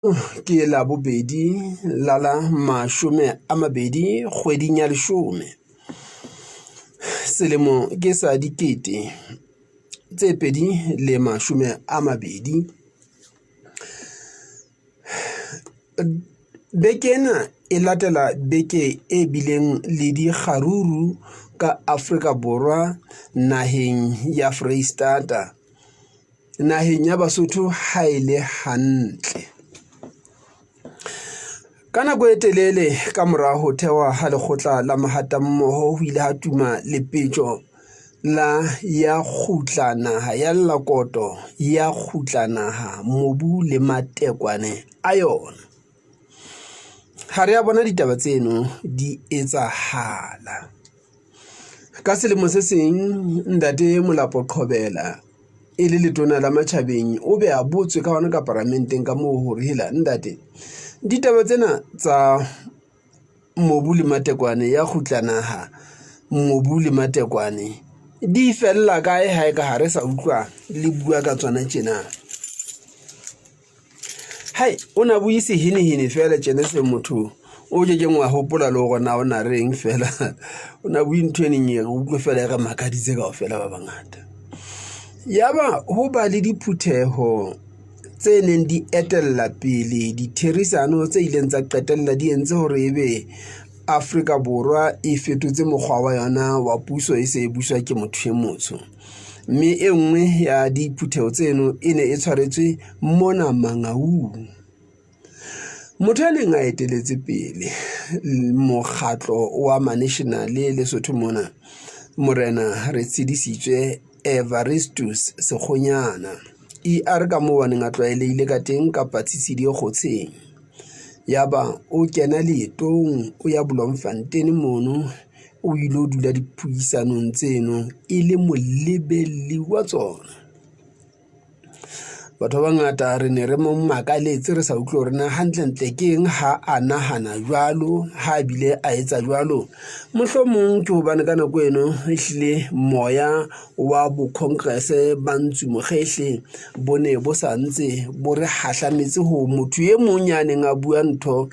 ke la bobedi la mashome a mabedi kgweding ya leshome. Selemo ke sa dikete tse pedi le mashome a mabedi. Beke ena e latela beke e bileng le dikgaruru ka Afrika Borwa naheng ya Freistata, naheng ya Basotho ha e le hantle. Ka nako e telele ka mora ho thewa ha lekgotla la mahatammoho ho ile ha tuma lepetjo la ya kgutla naha ya Lakoto ya kgutla naha mobu le matekwane a yona. Ha re a bona ditaba tseno di etsahala. Ka selemo se seng Ntate Molapo Qobela e le letona la Matjhabeng o be a botswe ka hona ka parlamenteng ka moo hore hela ntate, ditaba tsena tsa mobu le matekwane ya kgutla naha mobu le matekwane di fella kae ha e ka ha re sa utlwa le bua ka tsona tjena. Hai, o na bue sehenehene fela tjena se motho o kekeng wa hopola le hore na o na reng fela. O na bue ntho e neng e re utlwe fela e re makaditse kaofela ba bangata. Yaba ho ba le diphutheho tse neng di etella pele ditherisano tse ileng tsa qetella di entse hore ebe Afrika Borwa e fetotse mokgwa wa yona wa puso e se e buswa ke motho e motsho. Mme e nngwe ya diphutheho tseno e ne e tshwaretswe mona Mangaung. Motho a neng a eteletse pele mokgatlo wa National Lesotho mona, Morena Retshedisitswe Evaristus Sekgonyana, a re ka moo a neng a tlwaelehile ka teng kapa Tshitsidi e kgotseng. Yaba o kena leetong o ya Bloemfontein mono o ilo dula dipuisanong tseno e le molebelli wa tsona. Batho ba bangata re ne re makaletse re sa utlwe hore na hantlentle ke eng ha a nahana jwalo, ha bile a etsa jwalo. Mohlomong ke hobane ka nako eno ehlile moya wa bo Congress ba Ntsumokgehle bo ne bo sa ntse bo re hahlametse ho motho e mong ya neng a bua ntho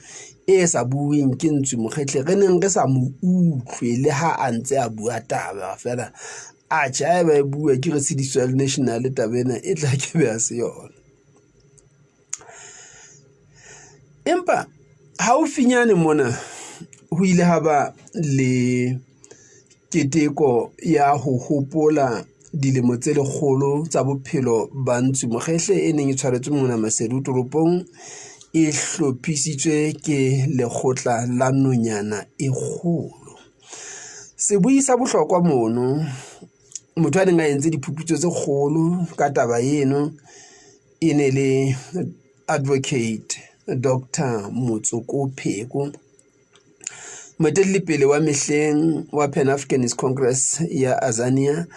e sa bueng ke Ntsumokgehle. Re neng re sa mo utlwe le ha a ntse a bua taba fela. Atjha ba e bua ke Retshedisitswe National taba ena e tla ke be a se yona. Empa haufinyane mona ho ile ha ba le keteko ya ho hopola dilemo tse 100 tsa bophelo ba Ntsumokgehle e neng e tshwaretswe mona Maseru toropong, e hlophisitswe ke lekgotla la nonyana e kgolo. Sebui sa bohlokwa mono, motho a neng a entse diphuputso tse kgolo ka taba eno, e ne le Advocate Dr. Motsoko Pheko, moetelli wa mehleng wa Pan Africanist Congress ya Azania,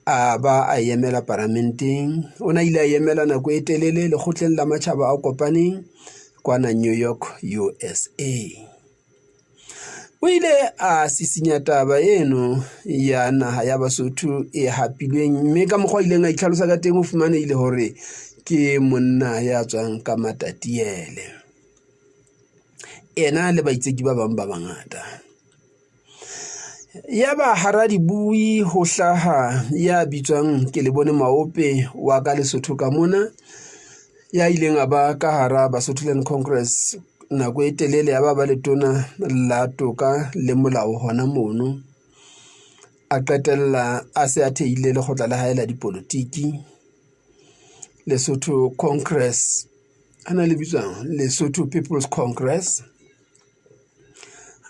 a ba a emela parlamenteng. O na ile a emela nako e telele lekgotleng la matjhaba a kopaneng kwana New York, USA. O ile a sisinya taba eno ya naha ya Basotho e hapilweng, mme ka mokgwa ileng a itlhalosa ka teng o fumanehile hore ke monna ya tswang ka Matatiele, ena le baitseki ba bang ba bangata. Yaba hara dibui ho hlaha ya bitswang ke le bone Maope wa ka Lesotho ka mona, ya ileng a ba ka hara Basotholand Congress nako e telele, ya ba letona la toka le molao hona mono. A qetella a se a theile lekgotla la hae la dipolotiki, Lesotho Congress, ana le bitswang Lesotho People's Congress.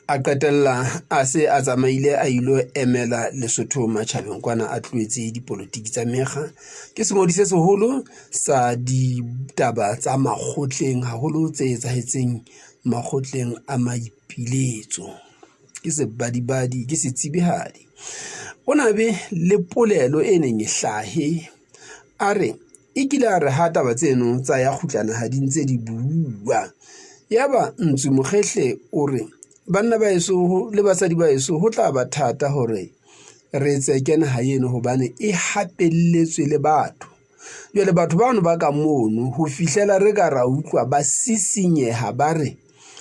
A qetella a se a tsamaile a ilo emela Lesotho matjhabeng kwana a tluetse dipolotiki tsa mekga. Ke sengodi se seholo sa ditaba tsa makgotleng, haholo tse etsahetseng makgotleng a maipiletso. Ke sebadibadi, ke setsibihadi. O na be le polelo e neng e hlahe, a re e kile a re ha taba tseno tsa ya kgutlana ha di ntse di bua, yaba Ntsumokgehle o re banna ba eso le basadi ba eso ho tla ba thata hore re etse kena ha eno hobane e hapelletswe le batho jwale batho bano ba ka mono ho fihlela re ka ra utlwa ba sisinyeha ba re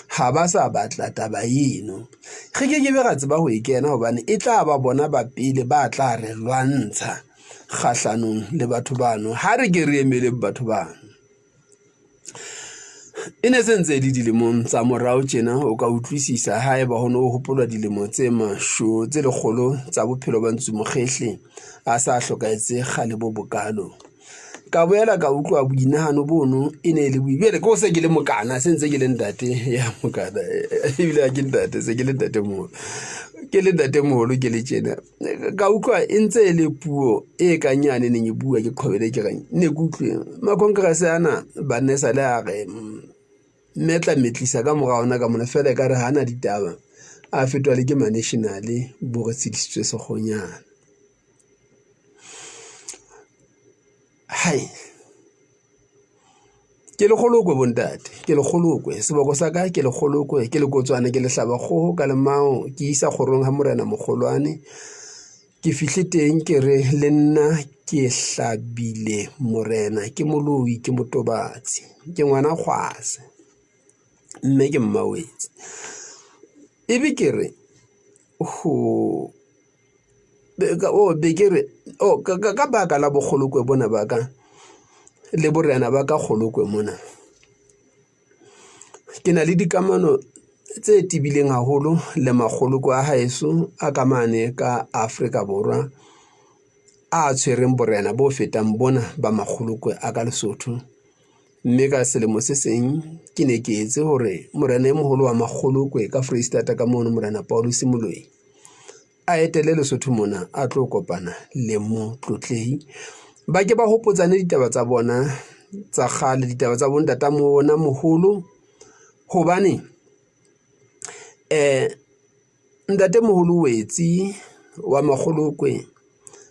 ha ba sa batla taba eno. Re ke be ga tseba ho e kena hobane e tla ba bona ba pele ba tla re lwantsha kgahlanong le batho bano ha re ke re emele batho bano. E ne sentse di dilemong tsa morao tjena o ka utlwisisa ha eba ho no hopolwa dilemo tse 100 tsa bophelo ba Ntsumokgehle a sa hlokaetse kgale bo bokalo. Ka boela ka utlwa boinahano bono e ne le buibele ko se ke le mokana sentse ke le ntate ya mokana ebile a ke ntate se ke le ntate mo ke le ntate moholo ke le tjena ka utlwa e ntse le puo e ka nyane ne bua ke qhobele ke reng ne ke utlwe makonkerase ana ba ne sa le a re metla metlisa ka morao ona ka mona fela ka re hana ditaba a fetwa le ke national bo re tsidisitswe sekgonyana. Hai ke le kgolokwe bontate ke le kgolokwe seboko sa ka ke le kgolokwe ke le kotswana ke le hlaba kgoho ka lemao ke isa kgorong ha morena mogolwane ke fihle teng ke re le nna ke hlabile morena ke moloi ke motobatsi ke ngwana kgwase mme ke mmawetse ebe ke re ho be ke re ka baka la bogolokwe bona baka le borena ba ka kgolokwe mona ke na le dikamano tse tibileng haholo le magoloko a haeso a kamane ka Afrika Borwa a tshwereng borena bo fetang bona ba magolokwe a ka Lesotho. Mme ka selemo se seng ke ne ke etse hore morena e moholo wa magolokwe ka Freistata ka mono morena Paulus Moloi a etele Lesotho mona a tlo kopana le motlotlehi ba ke ba hopotsane ditaba tsa bona tsa kgale ditaba tsa bontata mona moholo hobane ntate moholo Wetsi wa magolokwe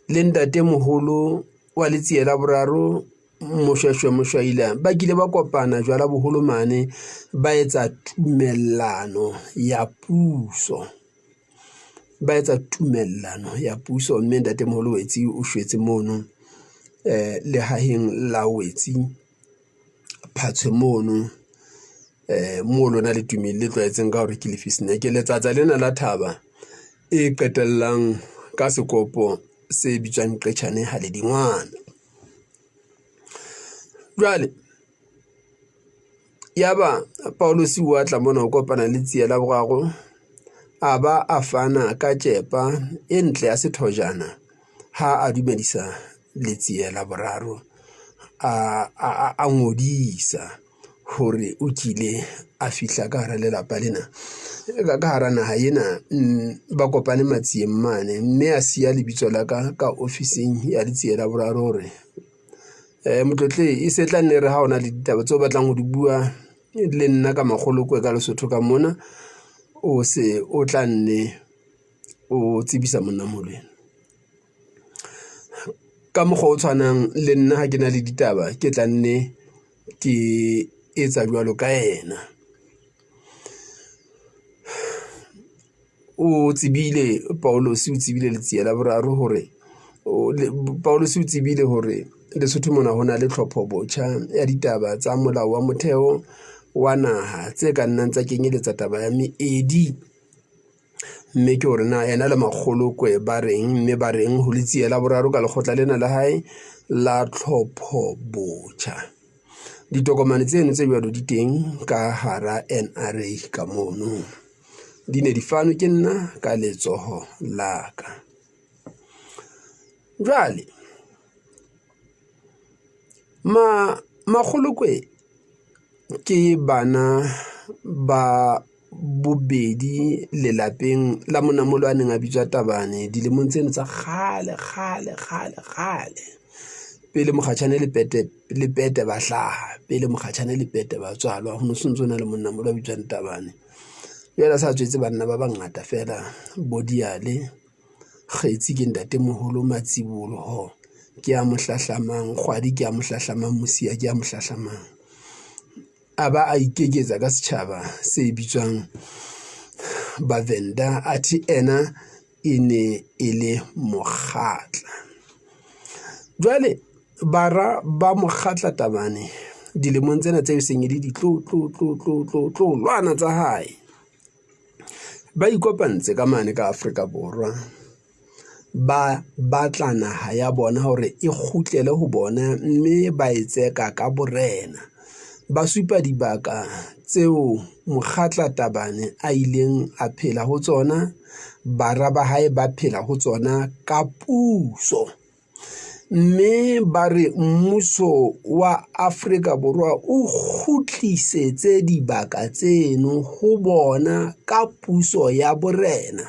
le ntate moholo wa Letsiela boraro Moshweshwe Moshwaila ba kile ba kopana jwala boholo mane ba etsa tumellano ya puso mme ntate moholo Wetsi o shwetse mono le haheng la Wetsi Phatswe mono mo lona le tumile le tlwaetseng ka hore ke lefisina ke letsatsa lena la thaba e qetellang ka sekopo se bitswang Qetjhane ha le dingwana. Jwale yaba Paulus wa tla mona ho kopana le Tsiela boraro a ba a fana ka tjepa e ntle ya sethojana ha a dumedisa le Tsiela boraro a ngodisa hore o kile a fihla ka hara lelapa lena ka hara naha ena ba kopane matsieng mane mme a siya lebitso la ka ofising ya Letsiela boraro hore motlotle e setla nne re ha ona le ditaba tse o batlang ho di bua le nna ka magolokwe ka Lesotho ka mona o se o tla nne o tsebisa monna molweni ka mokgwa o tshwanang le nna ha ke na le ditaba ke tla nne ke etsa jwalo ka yena. O tsebile Paulus o tsebile Letsiela boraro hore Paulus o tsebile hore Lesotho mona hona le tlhopho botjha ya ditaba tsa molao wa motheo wa naha tse ka nnang tsa kenyeletsa taba ya meedi mme ke hore na yena le magolokwe ba reng mme ba reng ho Letsiela boraro ka lekgotla lena la hae la tlhopho botjha. Ditokomane tseno tse jwalo di teng ka hara NRA ka mono di ne di fanwe ke nna ka letsoho la ka. Jwale magolokwe ke bana ba bobedi lelapeng la monamolo a neng a bitswa Tabane dilemong tseno tsa kgale pele Mokgatjhane le Pete ba hlaha pele Mokgatjhane le Pete ba tswalwa ho no sontso na le monamolo a bitswang Tabane. Jwale sa tswetse banna ba bangata fela Bodiale Kgetsi ke ntate moholo Matsibolo ho ke a mohlahlamang Kgwadi ke a mohlahlamang Mosia ke a mohlahlamang a ba a ikeketsa ka setjhaba se bitswang Bavenda athi ena e ne e le mokgatla. Jwale bara ba mokgatla Tabane dilemong tsena tse seng di lwana tsa hae ba ikopantse ka mane ka Afrika Borwa ba batla naha ya bona hore e kgutlele ho bona mme ba etseka ka borena ba supa dibaka tseo mokgatla Tabane a ileng a phela ho tsona bara ba hae ba phela ho tsona ka puso mme ba re mmuso wa Afrika Borwa o khutlisetse dibaka tseno ho bona ka puso ya borena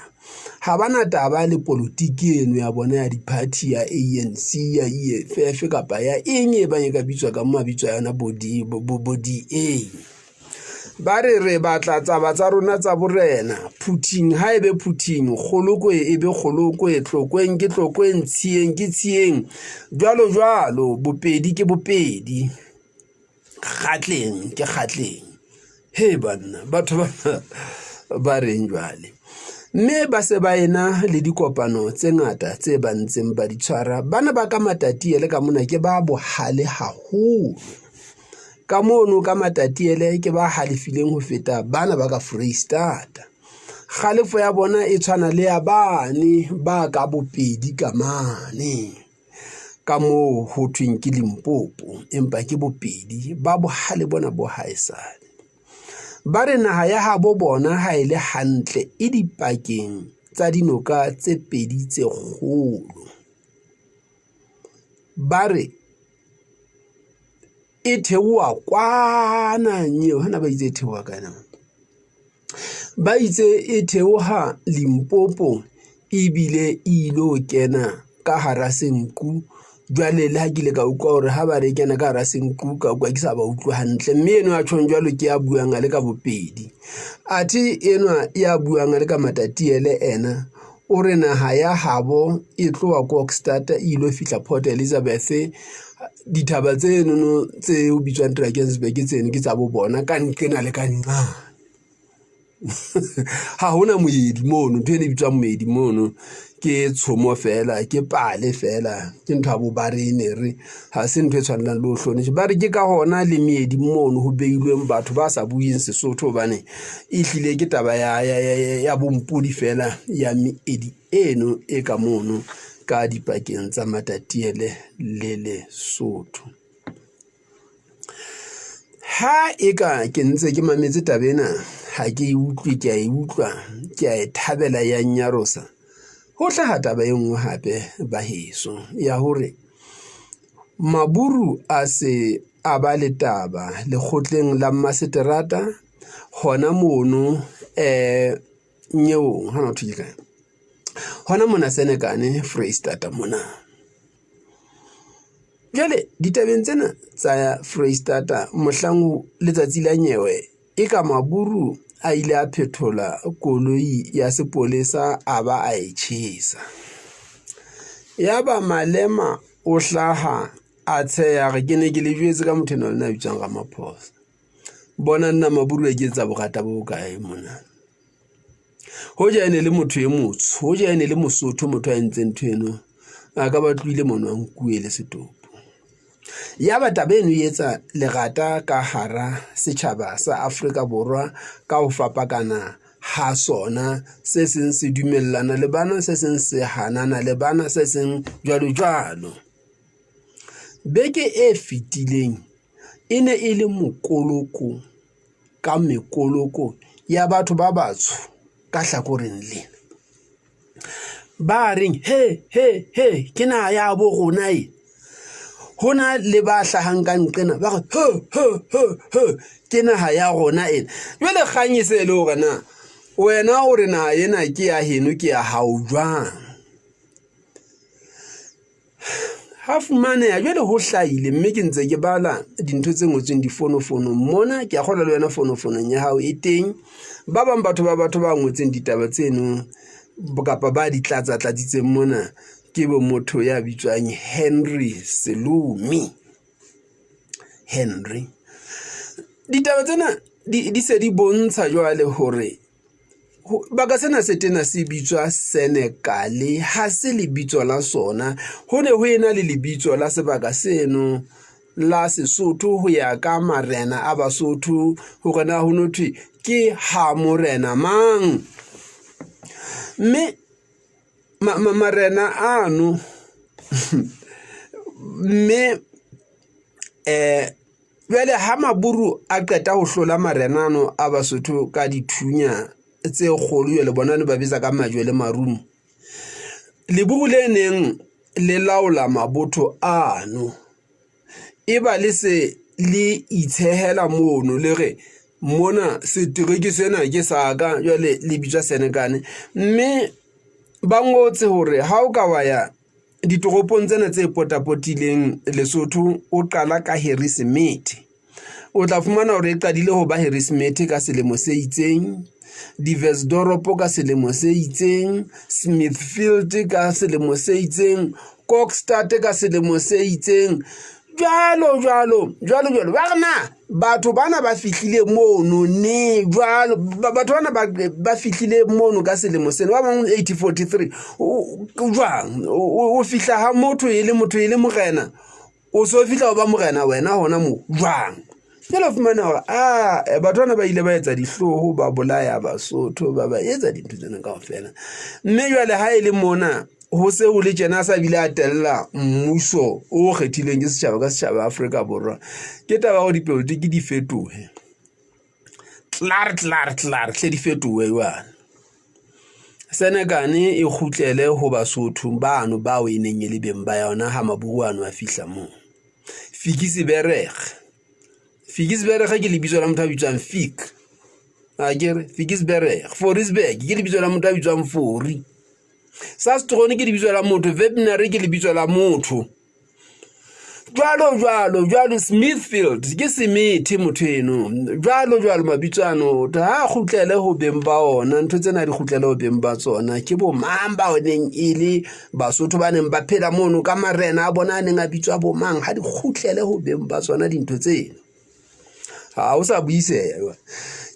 ha bana taba le politiki eno ya bona ya diparty ya ANC ya EFF kapa ya eng ba nyaka bitswa ka mabitso yana bodi ba re batla tsaba tsa rona tsa borena Putin ha ebe Putin kgoloko ebe kgoloko tlokwen ke tlokwen tsieng ke tsieng jwalo bopedi ke bopedi kgatleng ke kgatleng he banna batho ba reng jwale mme ba se ba ena le dikopano tse ngata tse bantseng ba di tshwara bana ba ka Matatiele ka mona ke ba bohale haholo ka mono ka Matatiele ke ba halefileng ho feta bana ba ka Freistata kgalefo ya bona e tshwana le ya bane ba ka bopedi ka mane ka mo ho thweng ke Limpopo empa ke bopedi ba bohale bona bo haesale ba re naha ya habo bona ha ile hantle e dipakeng tsa dinoka tse pedi tse kgolo ba re e theoha kwana nyeo hana ba itse theoha kana ba itse e theoha Limpopo ebile ilo kena ka hara senku jwale le ha ke le ka utlwa hore ha ba re kena ka hara senku ka kwa ke sa ba utlwa hantle mme eno a tshong jwalo ke ya buang le ka bopedi athi eno ya buang le ka Matatiele ena o re naha ya habo e tloa Kokstad ilo fihla Port Elizabeth dithaba tseno tse o bitswang Drakensberg tseno ke tsa bo bona ka nqena le ka nqa ha hona moedi mono ntwe ne bitswa moedi mono ke tshomo fela ke pale fela ke ntho a bo barene re ha se ntwe tshwanela le ho hlone ba re ke ka hona le meedi mono ho beilweng batho ba sa buing Sesotho bane e hlile ke taba ya bompodi fela ya meedi eno e ka mono ka dipakeng tsa Matatiele le Lesotho ha eka ke ntse ke mametse tabena ha ke utlwe ke a utlwa ke a thabela ya nyarosa ho tla taba e nngwe hape ba heso ya hore Maburu a se a ba le taba le khotleng la Maseterata hona mono nyeo hana thujika hona mona Senekane Freistata mona jale ditabeng tsena tsa Freistata mohlangu letsatsi la nyewe e ka Maburu a ile a phethola koloi ya sepolesa a ba a etjhisa yaba Malema o hlaha a tsheya re ke ne ke le jwetse ka motheno lena bitsang ga Maphosa bona nna Maburu a ke tsa bogata bo kae mona ho ja ene le motho e motsho ho ja ene le Mosotho motho a ntseng thweno a ka ba tlwile mona nkuwe le setopo yaba tabeno yetsa legata ka hara setjhaba sa Afrika Borwa ka ho fapakana ha sona se seng se dumellana le bana se seng se hanana le bana se seng jwalo beke e fitileng ene e le mokoloko ka mekoloko ya batho ba batsho ka hlakoreng lena ba reng he ke na ya bo rona hona le ba hlahang ka nqena ba re ke naha ya rona ena jwale kganye se le hore na wena o re na yena ke ya heno ke ya hao jwang ha fumane ya jwale ho hlahile mme ke ntse ke bala dintho tse ngotsweng difonofono mona ke a kgola le wena fonofonong ya hao e teng ba bang batho ba ngotseng ditaba tseno kapa ba di tlatsitseng mona ke bo motho ya bitswang Henry Selumi Henry ditaba tsena di se di bontsha jwale hore baka sena se tena se bitswa Senegal ha se lebitso la sona ho ne ho ena le lebitso la sebaka seno la Sesotho ho ya ka marena a Basotho ho gona ho nothwe ke ha morena mang mme marena ano mme jwale ha Maburu a qeta ho hlola marenano a Basotho ka dithunya tse kgolo le bona ne ba bitsa ka majwe le marumo leburu le neng le laola mabotho ano e ba le se le itshehela mono le re mona setereki sena ke sa ka jwale le bitswa Senegal mme ba ngotse hore ha o ka wa ya ditoropong tsena tse potapotileng Lesotho o qala ka Harrismith o tla fumana hore e qadile ho ba Harrismith ka selemo se itseng Diversdorp ka selemo se itseng Smithfield ka selemo se itseng Kokstad ka selemo se itseng jalo bana batho bana ba fihlile mono ne jalo batho bana ba fihlile mono ka selemo sena wa bang 1843 jwang o fihla ha motho e le morena o so fihla ba morena wena hona mo jwang Jalo fumana hore batho bana ba ile ba etsa dihloho ba bolaya Basotho ba etsa dintho tsena kaofela mme jwale ha ile mona ho se ho le tjena sa bile atella mmuso o kgethileng ke setjhaba ka setjhaba Afrika Borwa ke taba go dipolitiki di fetohe tlar tle di fetohe jwana Senegal e khutlele ho Basotho bano ba o eneng le beng ba yona ha Maburu ano a fihla mo Fikisberg ke lebitso la motho a bitswang Fik akere Fikisberg Forisberg ke lebitso la motho a bitswang Fori Sastrone ke lebitso la motho Webnary ke lebitso la motho jwalo Smithfield ke Smith motho eno jwalo mabitso ano ha khutlele ho beng ba ona ntho tsena di khutlele ho beng ba tsona ke bo mang ba oneng ile Basotho ba neng ba phela mono ka marena a bona neng a bitswa bo mang ha di khutlele ho beng ba tsona dintho tsena ha o sa buiseya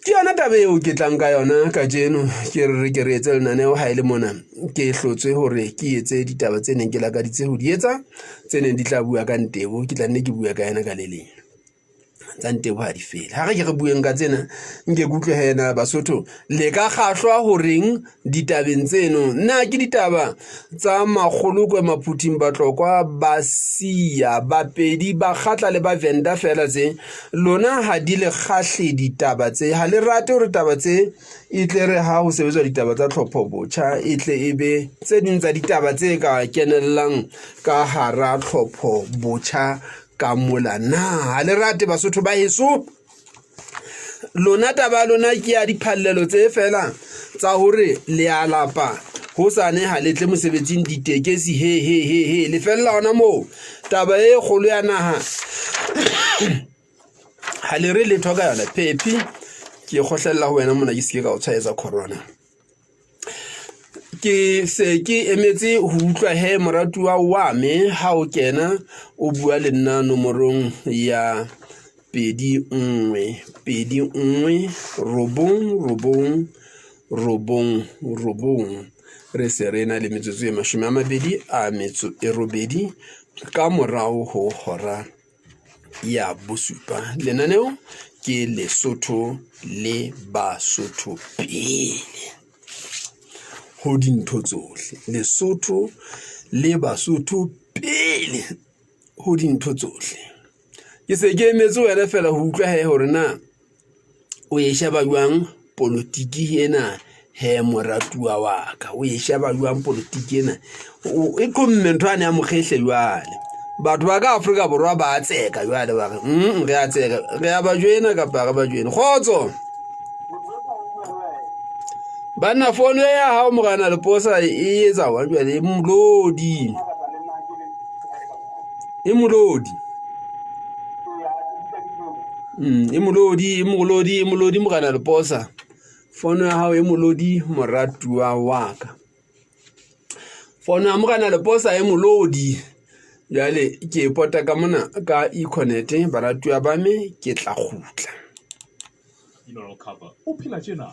ke yona tabe eo ke tlang ka yona ka jeno ke re etse lenaneo ha ile mona ke hlotswe hore ke etse ditaba tse neng ke lakaditse ho di etsa tse neng di tla bua ka Ntebo ke tla nne ke bua ka yena ka le leng tsa Ntebo ha di fela ha ke re bueng ka tsena nke kutlwe hena Basotho le ka kgahlwa horeng ditabeng tseno nna ke ditaba tsa Makgolokwe Maphuthing Batlokwa ba Siya Bapedi ba Kgatla le ba Venda fela tse lona ha di le kgahle ditaba tse ha le rate hore taba tse e tle re ha ho sebetswa ditaba tsa tlhopho botjha e tle ebe tse ding tsa ditaba tse ka kenellang ka hara tlhopho botjha ka mola na ha le rate Basotho ba heso lona taba lona ke ya diphallelo tse fela tsa hore le a lapa ho sane ha letle mosebetsing ditekesi he le fella ona mo taba e kgolo ya naha ha le re le thoka yona Phephi ke khohlella ho wena mona ke se ka o tshwaetsa corona ke se ke emetse ho utlwa he moratuwa wa me ha o kena o bua le nna nomorong ya 21 re se re na le metsotso e 28 ka morao ho hora ya bosupa lenaneo ke Lesotho le Basotho pele ho dintho tsohle Lesotho le Basotho pele ho dintho tsohle ke se ke emetse wena fela ho utlwa he hore na o e sheba jwang politiki ena he moratuwa wa ka o e sheba jwang politiki ena e komme ntho ane ya mokgehle jwale batho ba ka Afrika Borwa ba tseka jwale ba re a tseka re a ba jwena ka ba jwena khotso bana phone ya hao mogana le posa e etsa wa jwale e molodi mogana le posa phone ya hao e molodi moratuwa wa ka phone ya mogana le posa e molodi jale ke pota ka mona ka e-connect baratuwa ba me ke tla khutla cover o phela tjena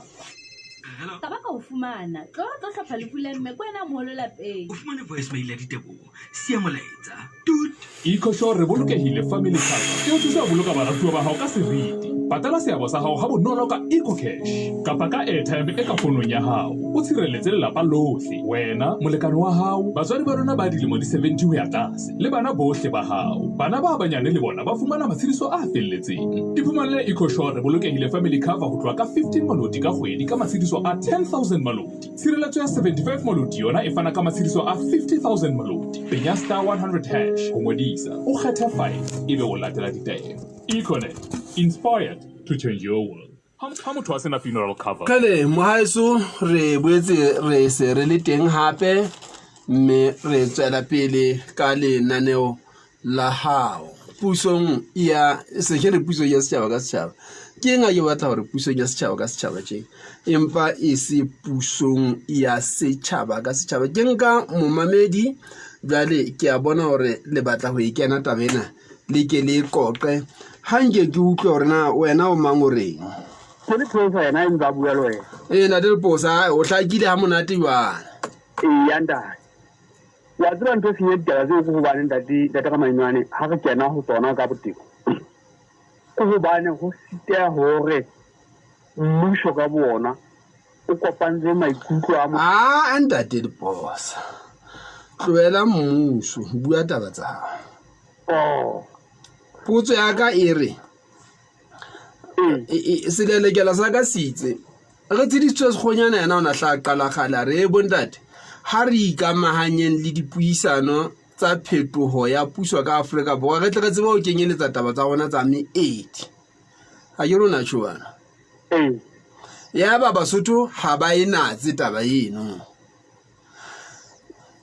Hello. Ka ba ka o fumana. Tlo hlapha lefu le mme kwena moholo lapeng. O fumane voicemail ya Diteboho. Sia molaetsa. Tut. EcoSure re bolokehile family cover. E o thusa ho boloka baratuwa ba hao ka seriti. Patala seabo sa hao ha bonolo ka EcoCash. Kapa ka airtime e ka fonong ya hao. O tshireletse lelapa lohle. Wena, molekane wa hao, batswadi ba rona ba dilemo di 70 ho ya tlase. Le bana bohle ba hao. Bana ba banyane le bona ba fumana matshediso a felletseng. Iphumanele EcoSure re bolokehile family cover ho tloha ka 15 malodi ka kgwedi ka matshediso a 10,000 malodi. Tshireletso ya 75 malodi yona e fana ka matshediso a 50,000 malodi. Penya star 100# ho ngodisa. O kgetha 5 ebe o latela ditaelo. EcoNet, inspired to change your world. Ha motho a sena funeral cover. Kale mohaeso re boetse re se re le teng hape mme re tswela pele ka lenaneo la hao pusong ya sekere puso ya setjhaba ka setjhaba. Ke nga ke batla hore pusong ya setjhaba ka setjhaba tje empa e se pusong ya setjhaba ka setjhaba. Ke nka momamedi jale ke a bona hore le batla ho ikena tabena le ke le qoqe hange ke utlwe hore na wena o mang o reng. Ke le tlosa yena e ntse bua le wena. Na le posa o hlakile ha monate jwana. Ya ntate. Ya tsela ntho se yedela tse go bana ntate ka manyane ha re kena ho tsona ka botiko. Ke go bana go sitea hore mmusho ka bona o kopantse maikutlo a mo. Ntate le posa. Tloela mmuso bua taba tsa hao. Potso ya ka e re selelekela sa ka sitse re tseditswe sekgonyana yana o na hla qala kgala re bontate ha re ikamahanyeng le dipuisano tsa phetoho ya puso ka Afrika Borwa re tle re tsebe ho kenyeletsa taba tsa rona tsa meedi ha ke rona tshwana ya ba Basotho ha ba enatse taba eno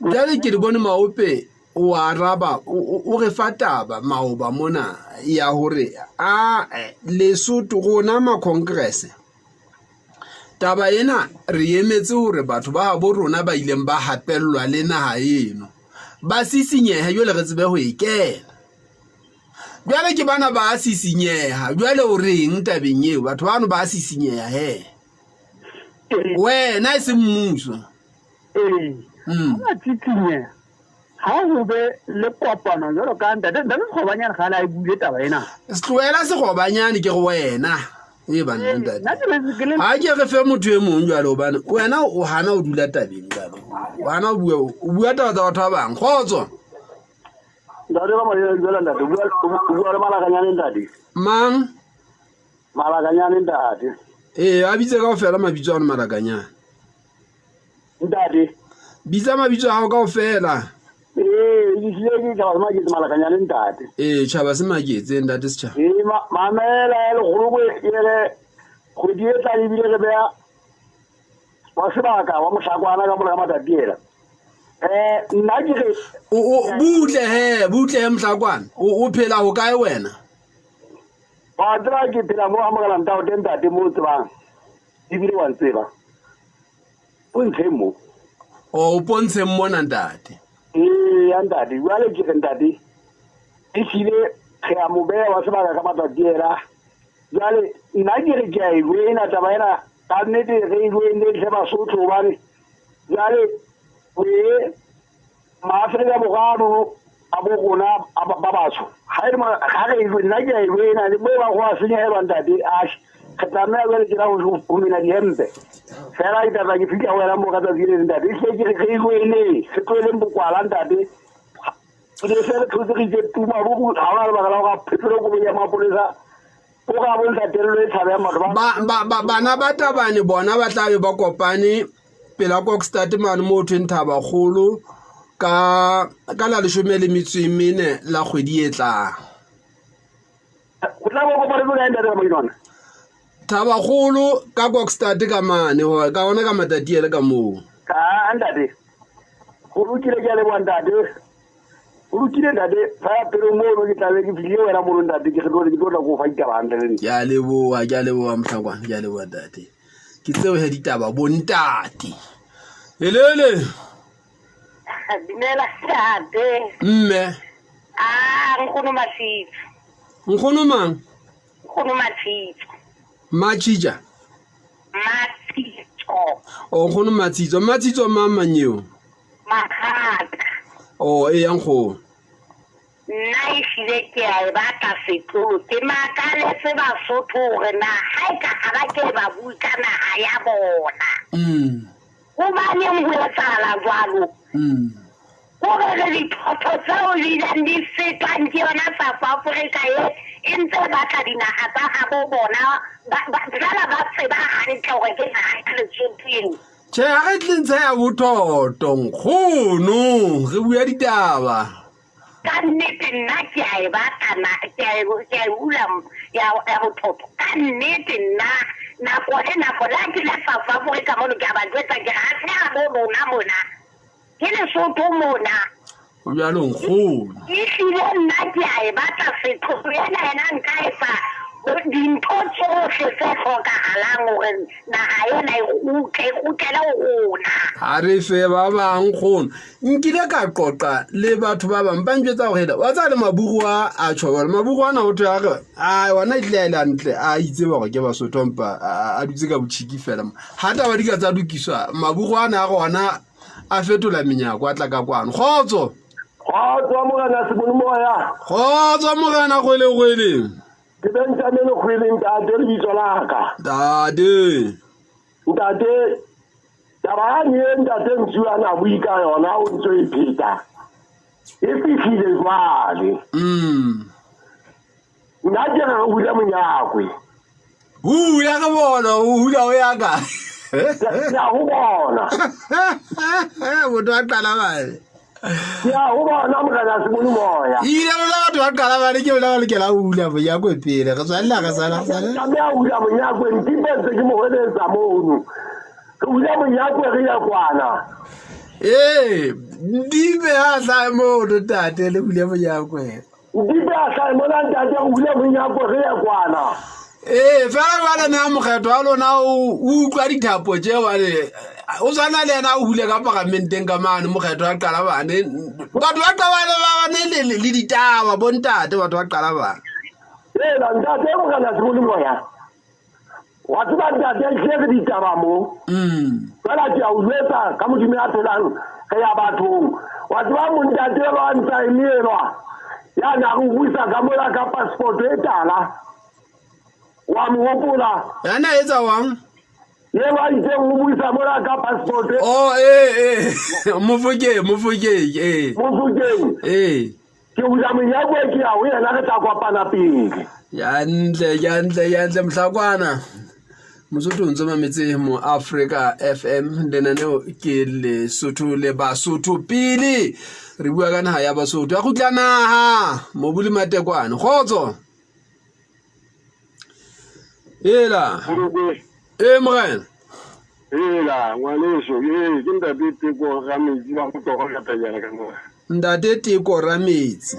jale ke di bone maope o araba o re fa taba maoba mona ya hore Lesotho gona ma congress taba ena re emetse hore batho ba bo rona ba ileng ba hapellwa le naha eno ba sisinyeha jwale re tsebe ho ikena jwale ke bana ba sisinyeha jwale o reng tabeng eo batho bano ba sisinyeha wena se mmuso ha titsinyeha ha ho be le kopano jalo ka ntate nda le go banyana ga la e bule taba ena setloela se go banyane ke go wena bana ntate ha ke re fe motho e mong jwalo bana wena o hana o dula tabeng jalo o hana o bua taba tsa batho ba bang khotso ndare ba mo jwala ntate bua re malakanyane ntate mang malakanyane ntate a bitse ka ofela mabitso a malakanyane ntate bitsa mabitso a ka ofela ke tšhaba se maketse malakanyane ntate tšhaba se maketse ntate setšhaba mamela le kgolo ele kgwedi e tla ebile re beya wa sebaka wa mohlakwana ka mola ka matatiela nna ke re butle mohlakwana o phela ho kae wena wa tseba ke phela mo amogelang tao teng ntate mo o tsebang ebile wa ntseba o ntshe mo o pontsheng mona ntate ya ntate jwale ke re ntate e hlile ge a mo beya wa sebaka ka matatiela jwale nna ke re ke a e lwena taba ena ka nnete ge e lwene tlhe Basotho gobane jwale maafrika borwa a bo rona ba batsho nna ke a e lwena mo ba go a senyegelwa ntate ke tlameya jwale ke ra go mena dihempe fela ditaba ke fitlha go wena mo ka tsatsi le ntate e hle ke re ge e lwene se tloeleng bokwala ntate le se re thotse re itse tuma ga ona lebaka la go ga phetholo ko ya mapolesa o ga bontsha telelo e tlhabe ya matho bana ba tabane bona ba tlabe ba kopane pela Kokstad mane mo thweng Thabakgolo ka la 14 la kgwedi e tlang o tla bo kopane le ntate ka mona Thabakgolo ka Kokstad ka mane ka ona ka matatiele ka moo ka ntate go rutile ke le bontate o rutile ntate fa pele mo o ke tlabe ke file wena mo ntate ke tlo go fa ditaba hantle ke a leboa mohlakwana ke a leboa ntate ke tseo he ditaba bontate helele Dinela tate mme nkgono Mashitso nkgono mang nkgono Mashitso Machija Mashitso o go no matsitso mamanyeo Makhata. o e yang go Nna ehlile ke a e batla setlolo ke makaletse Basotho gore na ha e ka ga ke ba bui ka naga ya bona gobaneng go etsagala jalo gore re dithotho tseo di ileng di fetwang ke yona South Africa e ntse batla dinaga tsa gabo bona jala ba tseba gantle gore ke naga ya Lesotho eno tšhe ga e tlentsha ya bothoto nkgono re bua ditaba ka nnete nna ke a e batana ke a e bula ya bothoto ka nnete nna nako la ke le South Africa mono ke a ba jwetsa ke ga se a bo lona mona ke Lesotho mona o bjalo nkgono ehlile nna ke a e batla setlolo yena nka e fa dintho tsohle tse tlhokagalang gore naga ena e gutlela gona ga re fe ba bang kgono nkile ka qoqa le batho ba bang ba ntjwetsa go hela wa tsa le mabugo a tšhobale mabugo ana go thage a wana itlaela ntle a itse ba go ke Basotho mpa a dutse ka botšhiki fela ga taba di ka tsa dukiswa mabugo ana a gona a fetola menyako a tla ka kwano kgotso mogana Sebolomoya kgotso mogana kgwele ke Benjamin Khwileng ntate re bitso laka ntate taba nye ntate ntšiwa na bui ka yona o ntse e pheta e fihlile jwale nna ke re re hula Monyakwe hula ka bona hula o ya ka ya go bona motho a qala bale ya go bona mogana Sebolomoya ile la batho ba qala bale ke bona le ke la hula Monyakwe pele re tsalla ka sala ka me a hula Monyakwe ntipetse ke mo heletsa mono ke hula Monyakwe re ya kwana ndibe ha tla mo tate le hula Monyakwe ndibe a tla mo ntate hula Monyakwe re ya kwana fela bana na mokgetho a lona o utlwa dithapo tse wale o sana le yena o hule ka pagamenteng ka mane mokgetho a qala bane batho ba qabane ba bane le ditaba bontate batho ba qala bane la ntate go kana Sebolomoya wa tsaba ntate hle ditaba mo fela ke a o jwetsa ka modimo a phelang ka ya bathong wa tsaba mo ntate ba ntsa emelwa ya na go buisa ka mola ka passport e tala wa mo hopola yana etsa wang ye ba itse go buisa mola ka passport mofokeng ke hula Monyakwe ke a o yena re tla kopana pele yantle mhlakwana Mosotho ntse mametse mo Africa FM lenaneo ke Lesotho le Basotho pele re bua ka naga ya Basotho a gutla naga mo bule matekwane kgotso mogena ngwaneso ke ntate Teko ga metsi ba go toga ka tanyana ka mo ntate Teko ra metsi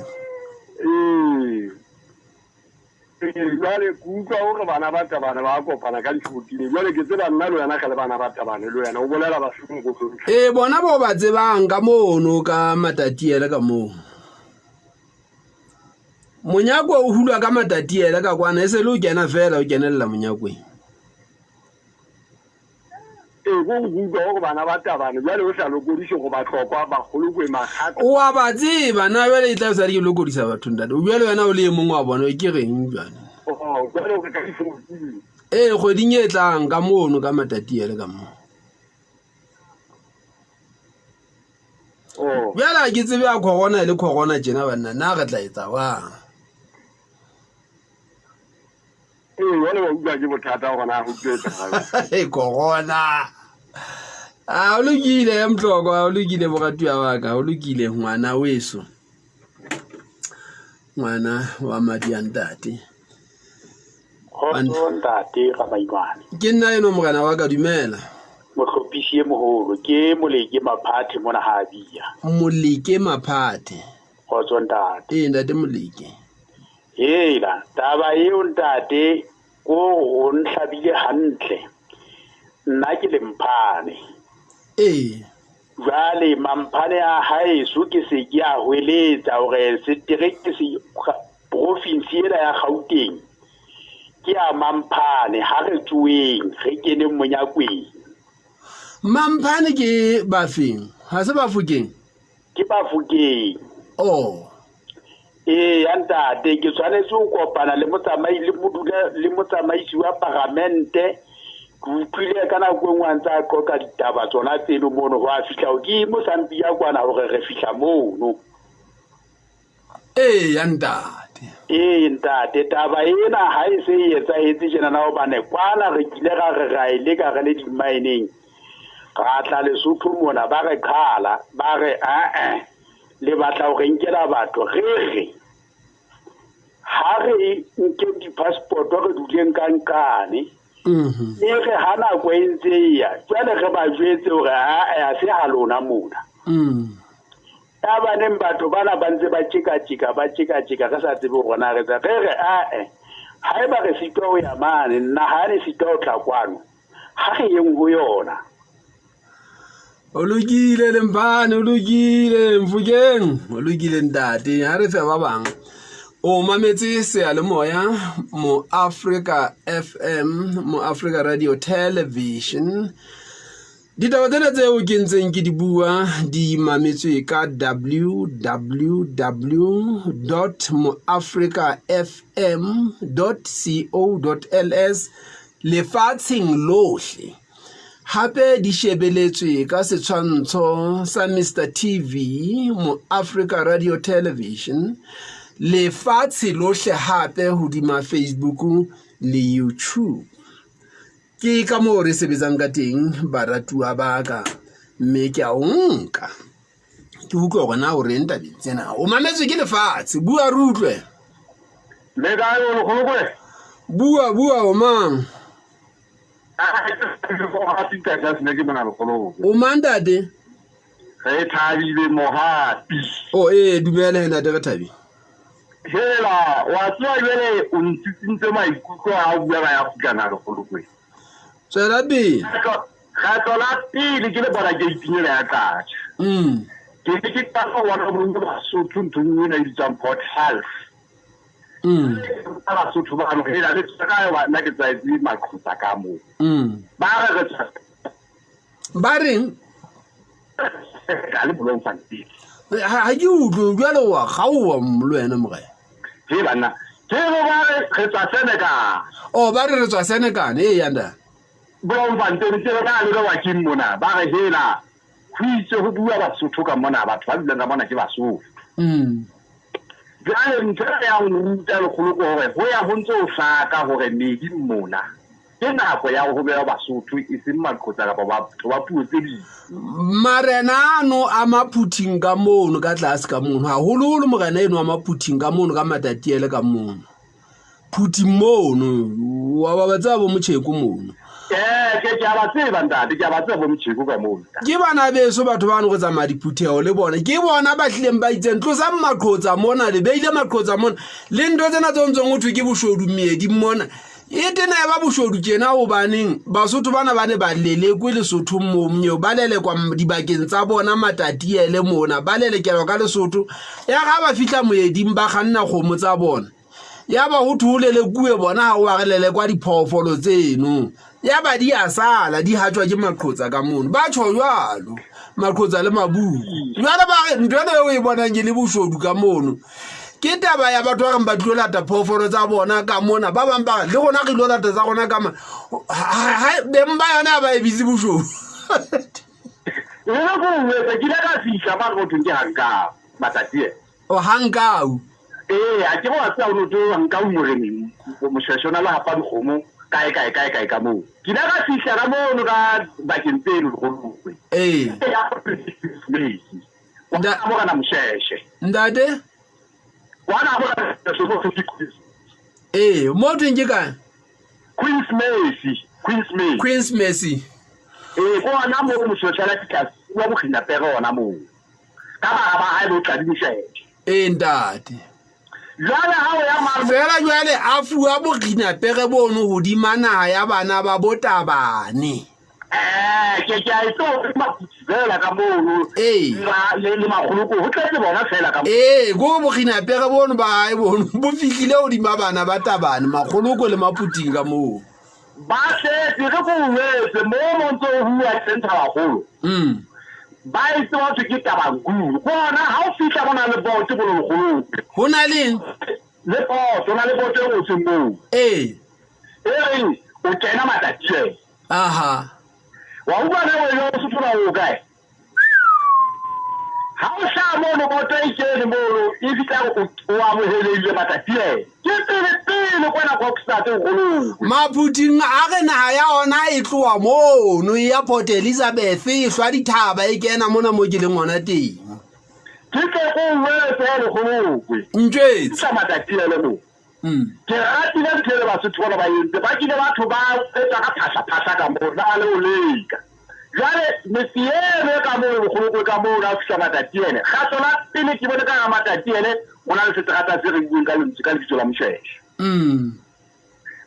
jwale ke utlwa gore bana ba tabana ba kopana ka difotile jwale ke tseba nna le wena ga le bana ba tabane le wena o bolela basong go tsotlhe bona bo ba tsebang ka mono ka matatiele ka moo Monyakwe o hulwa ka matatiele ka kwana e se le o kena fela o kenelela Monyakweng go utlwa gore bana ba tabane jwale o sa lokodise go ba tlhokwa bagolo kwe magata o a ba tseba na jwale e tla sa di lokodisa batho ntate o jwale wena o le mongwe wa bona ke reng jwale jwale o ka difotile kgweding e tlang ka mono ka matatiele ka moo jwale ke tsebe a khogona le khogona tjena banna na re tla etsa wang jwale ba utlwa ke bothata gona go tsetsa khogona o lokile mhlokwa o lokile bogatuwa wa ka o lokile ngwana weso ngwana wa madi a ntate ntate ga maimane ke nna eno mogana wa ka dumela mohlopisi e moholo ke Moleke Maphathe mona ha bia Moleke Maphathe kgotso ntate ntate Moleke hela taba eo ntate ko o nhlabile hantle nna ke le Mphane jwale Mamphane a haeso ke se ke a hweletsa hore setereke se province ena ya Gauteng ke a Mamphane ha re tsuweng re kene Monyakweng Mampane ke Bafeng. Ha se Bafokeng. Ke Bafokeng. Oh. Ya ntate ke tshwanetse go kopana le motsamaisi wa parlamente ke utlwile ka nako engwe ntse a qoqa ditaba tsona tseno mono go a fihla o ke Mozambique kwana gore re fihla mono. Ya ntate. Ntate taba ena ha e se e etsahetse tjena na hobane kwana re kile ra ile ka le di-mining ga tla Lesotho mona ba re qhala ba re le batla go nkela batho re ha re nke di-passport re duleng ka nkane re ha nako e ntse ya jwale re ba jwetse gore a se ha lona mona baneng batho bana ba ntse ba tjeka ka sa tsebe gona re tsa re ha e ba re sitwa o ya mane nna ha ne sitwa o tla kwano ha re yeng go yona. O lokile Lempane, o lokile Mfokeng, o lokile ntate. Ha re fe ba bang o mametse seyalemoya mo Africa FM, mo Africa Radio Television. Ditaba tsena tseo ke ntseng ke di bua di mametswe ka www.moafricafm.co.ls lefatsheng lohle. Hape di shebeletswe ka setshwantsho sa Mr TV mo Africa Radio Television lefatshe lohle hape hodima Facebook le YouTube. Ke ka mo re sebetsang ka teng baratuwa ba ka mme ke a nka ke utlwa gore na o re ntabeng tsena o mametswe ke lefatshe bua re utlwe le ga o go bua o mang o mandade re thabile mohati dumela hena de re thabi hela wa tswa jwale o ntshitse maikutlo a bua ga ya fukana re golokwe tsela be ga tlola pele ke le bona ke itinyela ya katsha ke ka go wana mo ba Sotho ntungwe na di Port Health ala Sotho ba no hela le tsaka wa na ke tsa di makhuta ka mo ba re ba reng ka le bolong fanti ha ke utlwe jwale wa ga o mo le wena mo gae he bana ke go ba re tsa Senegal ba re tswa Senegal yanda bolong fanti ke ba le wa kimona ba re hela khwitse go bua ba Sotho ka mona batho ba dile ka mona ke ba Sotho jale ntse ya nruta le kholo gore go ya go ntse o hlaka gore medi mona ke nako ya go bea ba Sotho e se makgotsa ka ba puo tse di marenano a maphuthing ka mono ka tlase ka mono ha hololo mogana eno a maphuthing ka mono ka matatiele ka mono phuthi mono wa ba batsa bo motsheko mono ke ba tseba ndati ke ba tseba bo motsheko ka mono ke bana beso batho ba no go tsamaya diphuthego le bona ke bona ba tlileng ba itseng tlosa maqhotsa mona le beile maqhotsa mona le ntho tsena tsontsong go thwe ke boshodu mmedi mona e tena ba boshodu tjena o baneng Basotho bana ba ne ba lele kwe Lesotho mmyo ba lele kwa dibakeng tsa bona matatiele mona ba lele kelo ka Lesotho ya ga ba fihla moeding ba ganna kgomo tsa bona ya ba ho thulele kuwe bona ha o agelele kwa diphofolo tseno ya ba di asala di hatjwa ke maqhotsa ka mono ba tjho jwalo maqhotsa le mabuku jwale ba re ntwe le o e bonang ke le boshodu ka mono ke taba ya batho ba ba tlo lata phofolo tsa bona ka mona ba bang ba le gona ke lo lata tsa gona ka ma beng ba yona ba e bitse boshodu go wetsa ke ka fihla ba go thunke hanka matatie o hankau a ke go tsa o no hanka o moremi mo shashona la hapa dikgomo kae ka mo ke ka fihla ka mono ka bakeng pelo go lukwe nda mo kana msheshe ndade wana go so go mo teng ka Queen's Mercy go ana mo mo social class wa go khina pere ona mo ka ba ha bo tla di msheshe ndade jwale ha o ya mara fela jwale a fuwa bogina pere bono go dimana ya bana ba botabane ke a itse ma fela ka mono le magoloko ho tletse bona fela ka go bogina pere bono ba e bono bo fihlile o dima bana ba tabane magoloko le maphuting ka moo ba se re go wetse mo montso hua center haholo ba itse wa ke Tabangulu bona ha o fihla bona le bote bologolo ho na le bote na le bote o tsembo o tsena matatile aha wa uba na we yo sutula o kae ha o sha mo no bote e tsene mo e fitla o amohelele matatile ke pele kwana go start o golo maputing a re na ya ona e tloa mo no ya Port Elizabeth e hlwa dithaba e kena mona mo ke le ngwana teng ke go wele pele golo ntwetse sa matatile le mo ke ratile ntele ba se tsona ba yente ba kile batho ba etsa ka phasa ka mo na le o leka jale mesiere ka mo go ka mo na fisa matatile ga tsona pele ke bone ka matatile ona le setrata se re bua ka lentsi ka ditso la mosheshe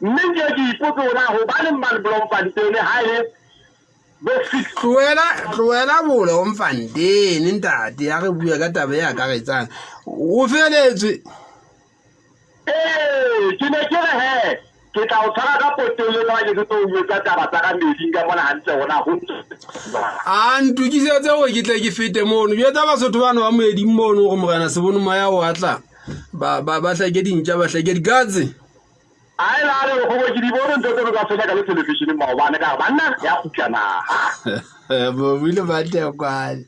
mme ke ipotse ona ho ba le mmane Bloemfontein hae bo fix tloela bole o Mfanteni ntate ya re bua ka taba ya ka re tsana o feletswe ke ne ke re he ke tla o tshwara ka potele ka ke tlo o etsa taba tsa ka meding ka bona hantle ona ho a ntukisetse go ke tle ke fete mono bjetsa basotho bana ba moeding mono go mogana se bone moya o atla ba hlake dintja ba hlake digatse ai la re go ke di bone ntse tse ka tsena ka le television mo bana ka banna ya khutlana mo bile matekwane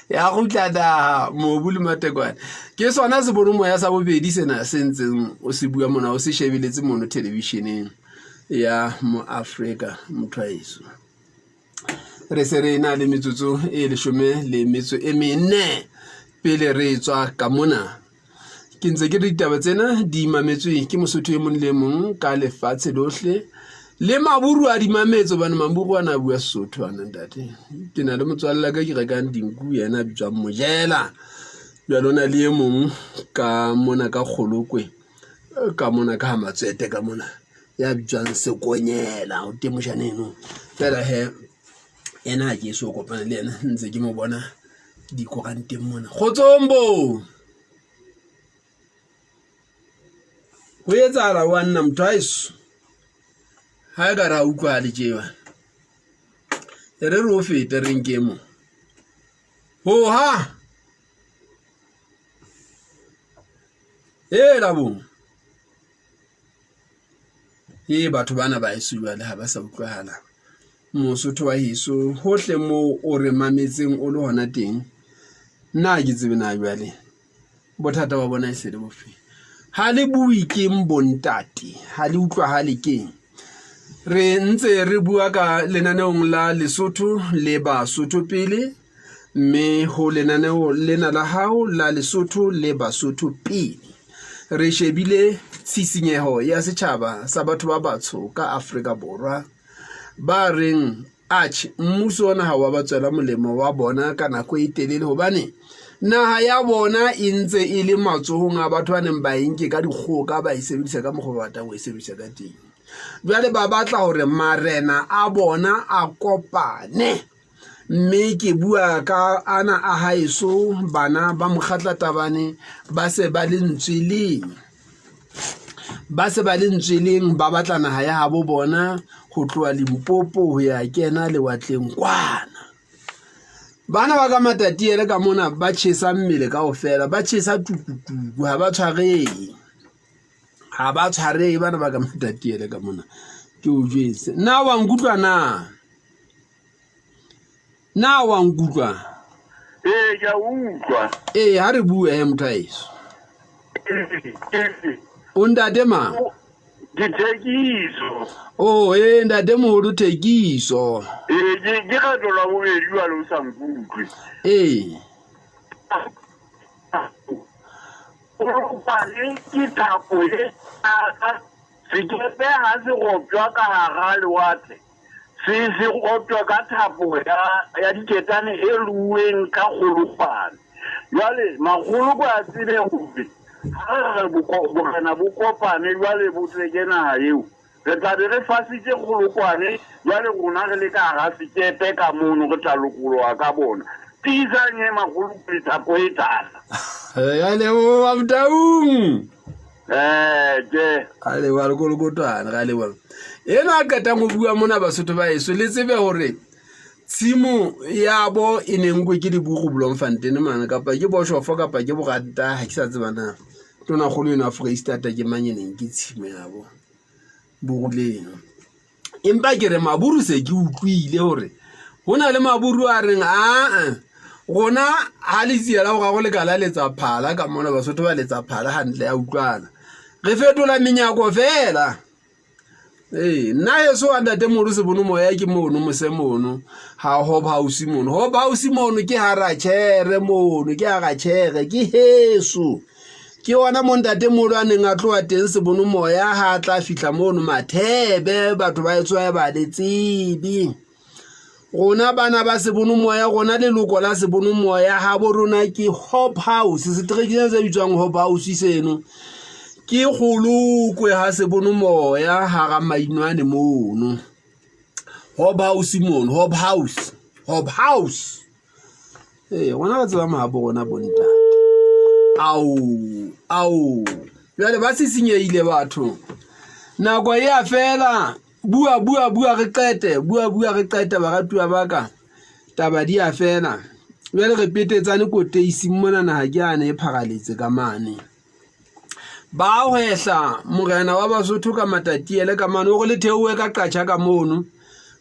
ya khutlana mo bule matekwane ke sona se bone moya sa bobedi sena sentseng o se bua mona o se shebeletse mono televisioneng ya mo Africa mthwaiso re se re na le metsotso e 14 pele re tswa ka mona ke ntse ke ditaba tsena di mametswe ke mosotho e mong le mong ka lefatshe lohle le maburu a di mametso bana maburu ana bua Sesotho ana ntate ke na le motswalla ka ke rekang dinku yena bitswang Mojela bjalona le e mong ka mona ka Kgolokwe ka mona ka Matswete ka mona ya bitswang Sekonyela o temoshane eno fela he ena ke so kopana le ena ntse ke mo bona di koranteng mona Khotsombo go etsala wa nna mthwaiso ha ga ra utlwa le tjewa re re o fete re nke mo ho ha la bong batho bana ba iswa le ha ba sa utlwahala Mosotho wa heso hohle mo o re mametseng o le hona teng nna ke tsebe na jwale bothata ba bona e se le bofe ha le bui ke mbontate ha le utlwa ha le keng re ntse re bua ka lenaneong la Lesotho le Basotho pele mme ho lenaneo lena la hao la Lesotho le Basotho pele re shebile tshisinyeho ya setjhaba sa batho ba batsho ka Afrika Borwa ba reng mmuso ona ha wa ba tswela molemo wa bona ka nako e telele hobane naha ya bona e ntse e le matsohong a batho ba neng ba enke ka dikgoka ba isebedisa ka mokgwa wa batlang ho isebedisa ka teng jwale ba batla hore marena a bona a kopane mme ke bua ka ana a haeso bana ba Mokgatla Tabane ba se ba le ntsweleng ba batla naha ya habo bona ho tloa Limpopo ho ya kena lewatleng kwana bana ba ka Matatiele ka mona ba tjhesa mmele kaofela ba tjhesa tukutuku ha ba tshwarei bana ba ka Matatiele ka mona ke o jwetse na wa nkutlwa na wa nkutlwa ya utlwa ha re bua mthwaiso o ntate ma dithekiso ntate moholo thekiso ke ga tlola mo ediwa lo sa nkutlwe ke thapo e sekepe ha se gopjwa ka hara lewatle se gopjwa ka thapo ya diketane e luweng ka kgolopane jwale magolo kwa tsebe hore ha bokana bo kopane jwale bo tseke naha eo re tla be re fasitse kgolokwane jwale rona re le ka hara sekepe ka mono re tla lokologa ka bona tisanye magolo ke thapo e tala ya leboa mtaung ke wa lekolokotwana ga leboa ena a katang go bua mona Basotho ba eso le tsebe hore tshimo yabo e nengwe ke dibugo Bloemfontein mana kapa ke Boshofo kapa ke Bogata ha ke sa tsebana tona golo ena Freistata ke manyeneng ke tshimo yabo bogoleng empa ke re maburu se ke utlwile hore hona le maburu a reng gona ha le tsiela go ga go le kala letsa phala ka mona Basotho ba letsa phala hantle ya utlwana re fetola menyako fela nna yeso a ntate moro se bono moya ke mono mose mono ha hob house mono ke hara chere mono ke aga chere ke heso ke ona mo ntate moro a neng a tloa teng se bono moya ha tla fihla mono Mathebe batho ba etswa ba le tsibi gona bana ba se bono moya gona le loko la se bono moya ha bo rona ke Hope House se trekile se bitswang Hope House seno ke golokwe ha se bono moya ha ga mainwane mono Hope House gona ba tseba mahabo gona bontate au jale ba sisinyeile batho nako ya fela bua re qete baratuwa baka taba di a fela jale re petetsane koteisi mona na ha ke ane e phagaletse ka mane ba hwehla morena wa Basotho ka matatiele ka mane o go le theowe ka qacha ka mono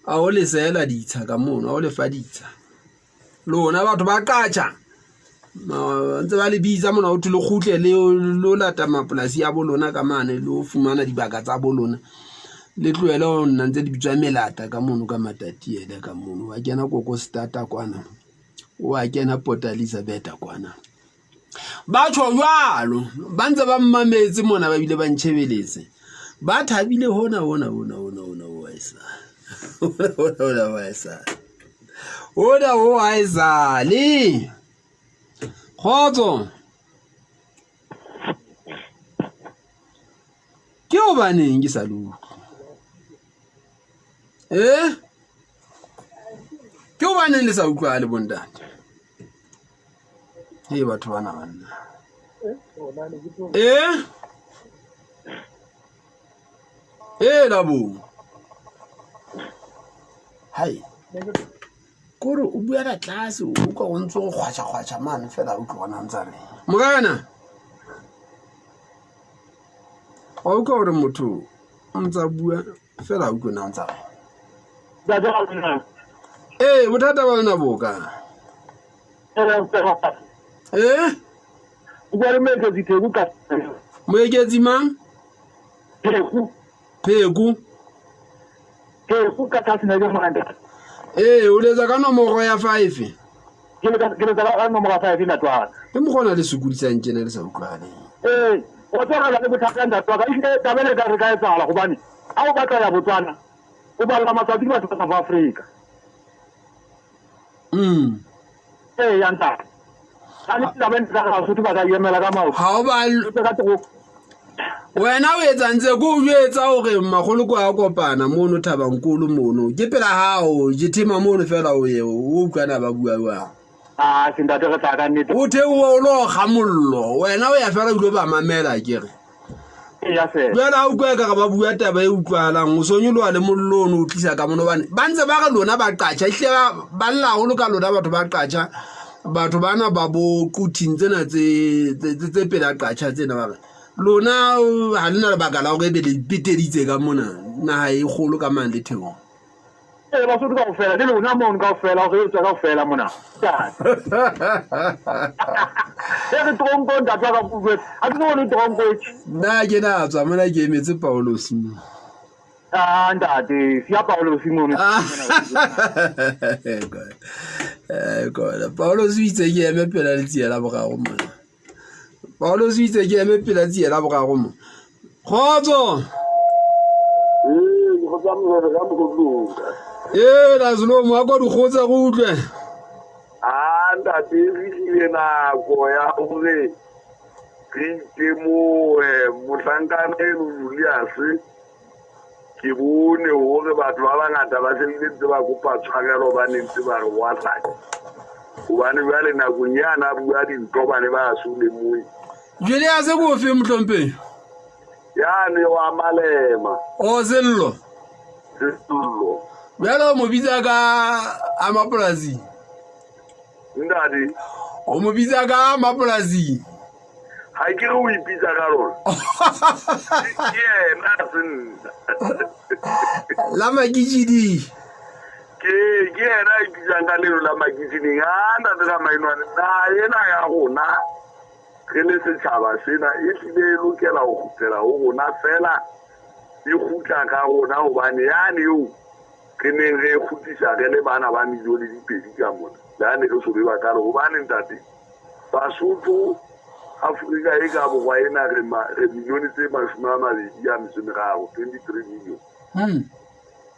a o le sela ditsha ka mono a o le faditsa lona batho ba qacha ntse ba le biza mona o tlo khutle le lo lata mapolasi ya bolona ka mane lo fumana dibaka tsa bolona le tloele o nna ntse di bitswa melata ka mono ka matatiele ka mono wa kena koko starter kwana wa kena Port Elizabeth kwana ba tsho jwalo ba ntse ba mmametse mona ba bile ba ntshebeletse ba thabile hona wa isa le khotso ke o baneng ke salutu ke o baneng le sa utlwa le bondate batho bana banna labo hai kore o bua ka tlase o ka go ntse go kgwatsha mane fela o tlo bona ntsa re mogana o ka gore motho o ntsa bua fela o tlo ntsa re bothata ba lona boka moeketsi mang Pheko ka tsena le manda o letsa ka nomoro ya 5 ke le ka nomoro ya 5 na tswa ke mo gona le sukudisang kene le sa utlwane o tsara le bothata nda tswa ka ile tabele ka re ka etsala gobane a o batla ya Botswana o ba la matsatsi ba South Africa ya nta ani tabele ka ga Basotho ba ka yemela ka mao ha o ba wena o etsa ntse go jwetsa hore magoloko a kopana mono Thabankolo mono ke pela hao je thema mono fela o ye o utlwana ba bua se ndate re tla ka nnete o theowe o lo gamollo wena o ya fela o ba mamela kere ya se bjana o kwa ka ba bua taba e utlwalang o sonyoloa le mollono o tlisa ka mono bane ba ntse ba ga lona ba qacha ihle ba lla go ka lona batho ba qacha batho bana ba bo quting tsena tse pela qacha tsena ba lona ha lena le bagala go be le piteditse ka mona na ha e golo ka mang le theo ba so ka ofela le lona mo ka ofela go tsa ka ofela mona re tronko nda tsa ka bue a tlo le tronko na ke na tswa mona ke emetse Paulos ndate sia Paulos mo Paulos itse ke eme pela le tsiela bogago mona Paulos itse ke eme pela tsiela bogago mo khotso go tsa mo re ga mo go tloga la zlo mo akwa di khotsa go utlwe ndate re na go ya gore ke mo mohlankana e Julius ke bone gore batho ba bangata ba seletse ba kopa tshwarelo ba nentse ba re wa tsaka ubane bjale nakong yana bua dintho ba ne ba sule moi Julius go fe mhlompe ya ne wa Malema o sello bjalo mo bitsa ka amapolasi ndadi o mo bitsa ka amapolasi ha ke re o ipitsa ka lona yena senna la makitšhidi ke yena a ipitsang ka lelo la makitšhiding a ntate ka mainwane na ena ya gona ge le setšhaba sena e tlile e lokela go kgutlela go gona fela e gutla ka gona gobane yane eo ke neng ge e kgutlisa ge le bana ba milione dipedi ka mona leane re sobe ba kale gobane ntate Basotho Afrika e ka borwa ena re milione tse 23 million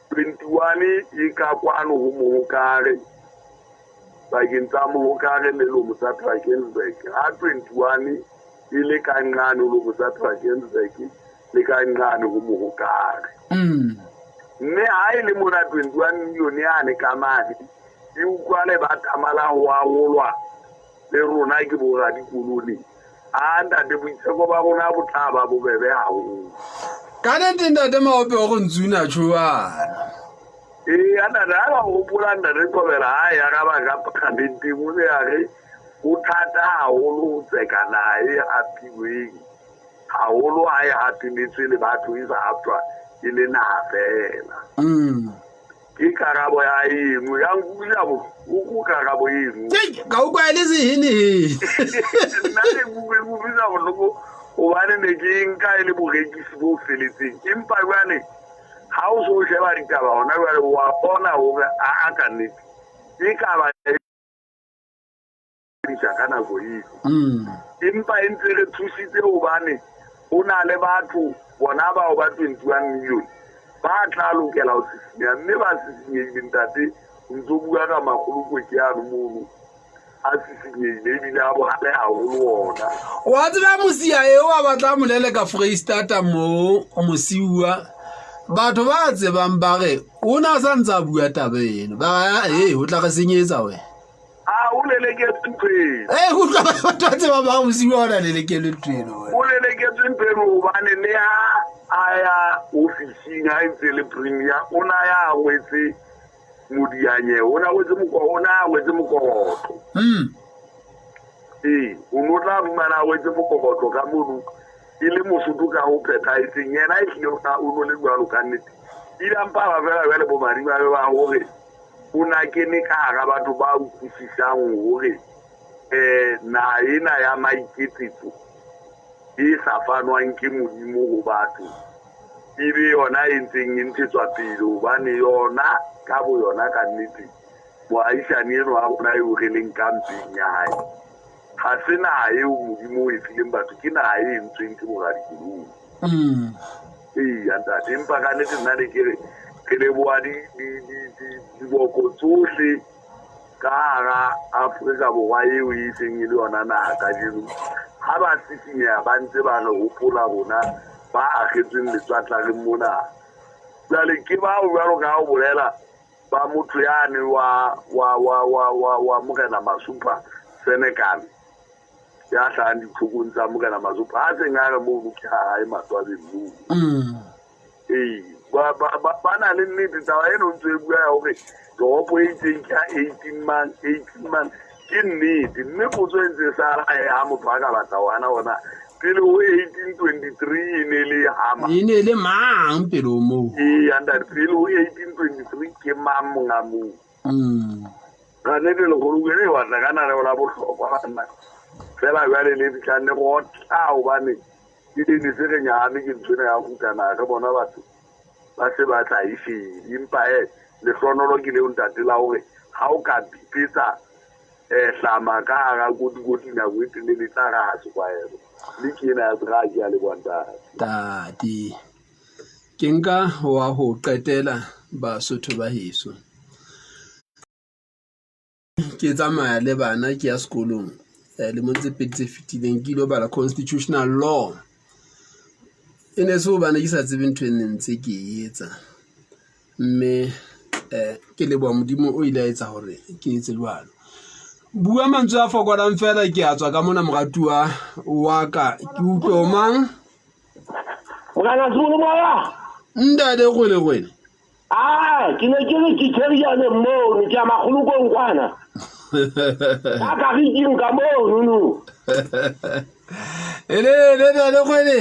21 e ka kwano go mohokare bakeng tsa mohokare le lomo tsa Drakensberg ha 21 e le ka ngane lomo tsa Drakensberg le ka ngane go mohokare mme ha e le mona 21 million yane ka mane e utlwale ba tamala ho agolwa le rona ke bo ga dikoloni a ntate boitsheko ba rona botlaba bobebe haholo ka nete ntate maope go ntsuna tšhoana ana da go gopola ntate Thobela ha ya ka ba ka phamenteng o le ya ge o thata haholo ho tseka nae hapilweng haholo ha e hapiletswe le batho e sa haptwa e le naha fela ke karabo ya eno ya nkula bo o karabo eno ka o kwa le sehini nna le bubisa go loko o bane ne ke nka ile borekisi bo feletseng empa jwane ha o so sheba ditaba hona jwale wa bona hore a ka nnete e ka ba kana go empa e ntse re thusitse hobane o na le batho bona ba o ba 21 million ba tla lokela ho sisinya mme ba sisinyehile ntate ntso bua ka magolo ke ya mono a sisinyehile ebile a bohale haholo ona wa tseba mosia eo a batla molele ka Freistata mo mosiwa batho ba tsebang ba re o na sa ntsa bua tabeng ba ho tla ga senyetsa we o leleketse ntweng go tla batho ba tseba ba mosiwa ona lelekele ntweng o leleketse ntweng hobane le aya ofising ha ntse le premier ona ya wetse modianye ona wetse mokogoto o notla fumana wetse mokogoto ka mono e le Mosotho ka ho phethahetseng yena e hlile o no le jwalo ka nnete ile mpa ba fela jwale bo marima ba hore o na kene ka hara batho ba utlwisisang hore na ena ya maiketsetso e sa fanwang ke Modimo go batho ebe yona e ntseng e ntshetswa pele hobane yona ka bo yona ka nnete moahisane eno a bona eo re leng kampeng ya hae ha se naha eo Modimo e fileng batho ke naha e entsweng ke moradikolong ntate empa ka nnete nna ne ke re ke leboha diboko tsohle ka hara Afrika Borwa eo e seng e le yona naha ka jeno ha ba sisinyeha ba ntse ba re hopola rona ba agetsweng letswatlareng mona jwale ke ba o jwalo ka o bolela ba motho yane wa Morena Masupa Senegal ya hlahang ditlhokong tsa Morena Masupa a seng a re moo ke hae matswabeng moo ba na le nnete taba eno ntse e bua ya hore toropo e itseng ke 18 months ke nnete mme potso e ntse sa rae ha motho a ka batla wana ona pele ho 1823 e ne le hama e ne le mang pele o moo anda pele ho 1823 ke mang monga moo ra ne le go rugele wa tla kana re ola bohlokwa bana fela jwale le ditlane go tla hobane ke di se re nyame ke ntshwana ya go kana re bona batho ba se ba tla ishi impa le hlonolo ke le ntate la hore ha o ka pipetsa hlama ka ga godi na go itile le tla ga se kwa ero le ke na ga ke a le bonta tati ke nka wa ho qetela Basotho ba heso ke tsamaya le bana ke ya sekolong le montse pedi tse fitileng ke ilo bala constitutional law ene se o bana ke sa tsebe ntho e ntse ke etsa mme ke le bua Modimo o ile a etsa hore ke etse jwalo bua mantswe a fokolang fela ke a tswa ka mona moratua wa ka ke utlwe mang o kana tsolo moya ndade go le gwene ke ne ke re ke tlheriane mo ni ke magolokong kwana ka ka re ka mo no ele le khwele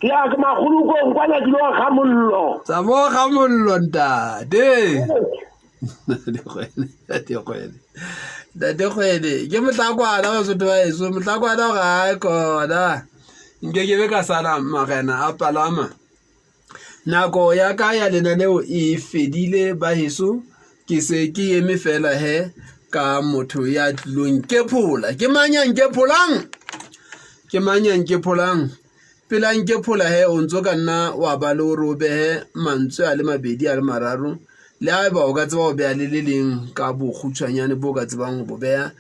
ke a ke magolokong kwana ke lo ga mollo sa mo ga mollo ntate de khwele ke motlakwana ba sotho ba eso motlakwana ga kona nke ke be ka sala magena a palama nako ya ka ya lenaneo e fedile ba heso ke se ke eme fela he ka motho ya tlong ke phola ke manyang ke pholang pelang ke phola he o ntso ka nna wa ba le robe he mantswe a le mabedi a le mararo le a ba o ka tseba o bea le leng ka bogutshwanyane bo ka tsebang bo bea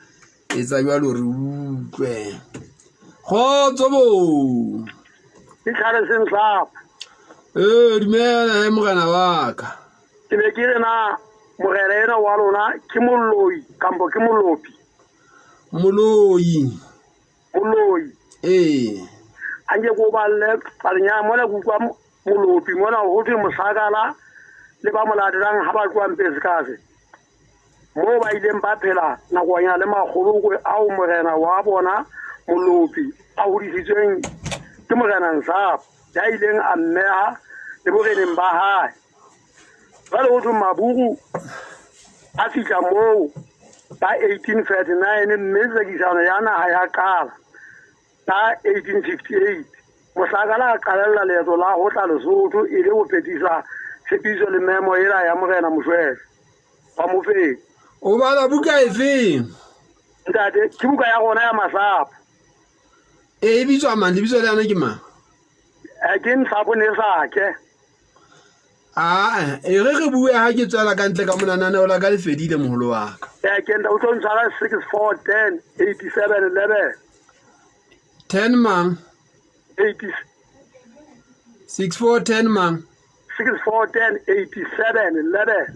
e tsa jwalo re utlwe khotso bo ke khale seng sa dumela mogana wa ka ke be ke re na mogere ena wa lona ke moloi kampo ke molopi moloi anje go ba le palenya mona go kwa molopi mona go thwe mosakala le ba moladirang ha ba kwa mpeskase mo ba ile mpa phela na go nya le magolokwe a o morena wa bona molopi a ho disitsweng ke morena Nsapo ya ileng a mmeha le boreneng ba hae ba le go thwe Mabugu a fika mo ka 1839 mme tsekisano ya naha ya kala ka 1858 mosakala a qalella leeto la ho tla Lesotho e le go fetisa tshepiso le memo ela ya morena Moshweshwe wa Mofeng o bala buka efe ntate ke buka ya gona ya Masapo e bitswa mang le bitswa le ana ke mang ke Nsapo ne sakhe e re bue ha ke tswela ka ntle ka monanane o la ka le fedile moholo wa ka ke nda o tsala 6410 8711 10 mang 80 6410 mang 6410 8711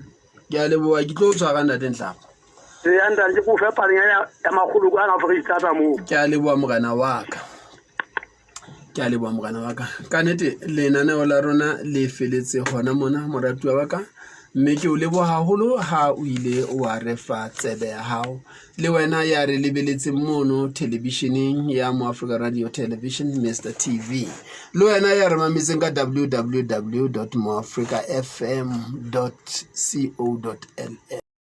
ke a leboa ke tlo tshwara nna Nhlapo ya nda ke go fe paleng ya magolo ka na Freestata mo ke a leboa mogana wa ka ka nete lenaneo la rona le feletse gona mona moratuwa wa ka mme ke o leboga haholo ha o ile wa refa tsebe ya hao le wena ya re lebeletse mono televisioneng ya Mo Africa Radio Television Mr TV le wena ya re mametseng ka www.moafricafm.co.za